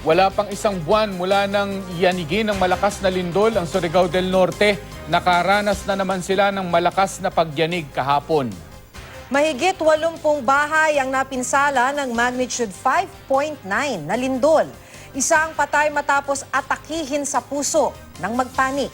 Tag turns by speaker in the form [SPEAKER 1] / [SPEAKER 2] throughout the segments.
[SPEAKER 1] Wala pang isang buwan mula nang yanigin ng malakas na lindol ang Surigao del Norte. Nakaranas na naman sila ng malakas na pagyanig kahapon.
[SPEAKER 2] Mahigit 80 bahay ang napinsala ng magnitude 5.9 na lindol. Isang patay matapos atakihin sa puso ng magpanik.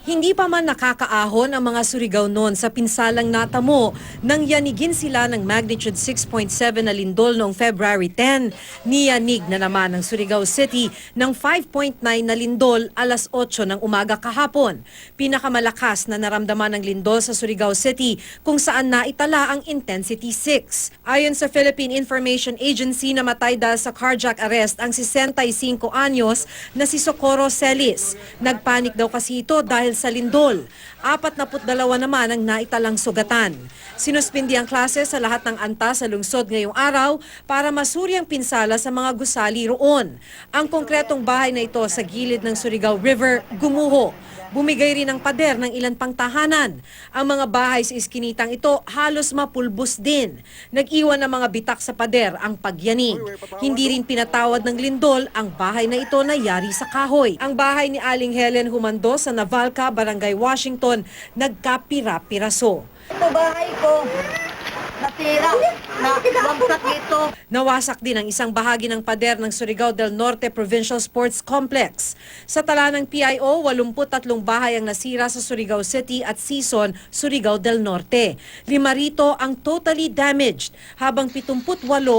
[SPEAKER 2] Hindi pa man nakakaahon ang mga Surigao noon sa pinsalang natamo nang yanigin sila ng magnitude 6.7 na lindol noong February 10. Niyanig na naman ang Surigao City ng 5.9 na lindol alas 8 ng umaga kahapon. Pinakamalakas na naramdaman ng lindol sa Surigao City kung saan naitala ang intensity 6. Ayon sa Philippine Information Agency, namatay dahil sa cardiac arrest ang 65 anyos na si Socorro Celis. Nagpanik daw kasi ito dahil sa lindol. 42 naman ang naitalang sugatan. Sinuspindi ang klase sa lahat ng antas sa lungsod ngayong araw para masuri ang pinsala sa mga gusali roon. Ang konkretong bahay na ito sa gilid ng Surigao River gumuho. Bumigay rin ng pader ng ilan pang tahanan. Ang mga bahay sa iskinitang ito halos mapulbos din. Nag-iwan ng mga bitak sa pader ang pagyanig. Hindi rin pinatawad ng lindol ang bahay na ito na yari sa kahoy. Ang bahay ni Aling Helen Humando sa Navalca, Barangay Washington, nagkapira-piraso.
[SPEAKER 3] Ito bahay ko, natira, nawagsak dito.
[SPEAKER 2] Nawasak din ang isang bahagi ng pader ng Surigao del Norte Provincial Sports Complex. Sa tala ng PIO, 83 bahay ang nasira sa Surigao City at Sison, Surigao del Norte. 5 rito ang totally damaged, habang 78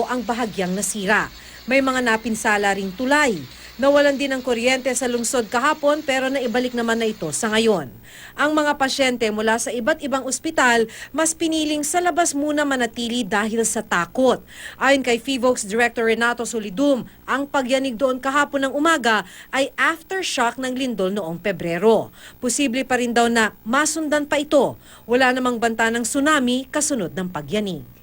[SPEAKER 2] ang bahagyang nasira. May mga napinsala ring tulay. Nawalan din ng kuryente sa lungsod kahapon pero naibalik naman na ito sa ngayon. Ang mga pasyente mula sa iba't ibang ospital mas piniling sa labas muna manatili dahil sa takot. Ayon kay FIVOX Director Renato Solidum, ang pagyanig doon kahapon ng umaga ay aftershock ng lindol noong Pebrero. Posible pa rin daw na masundan pa ito. Wala namang banta ng tsunami kasunod ng pagyanig.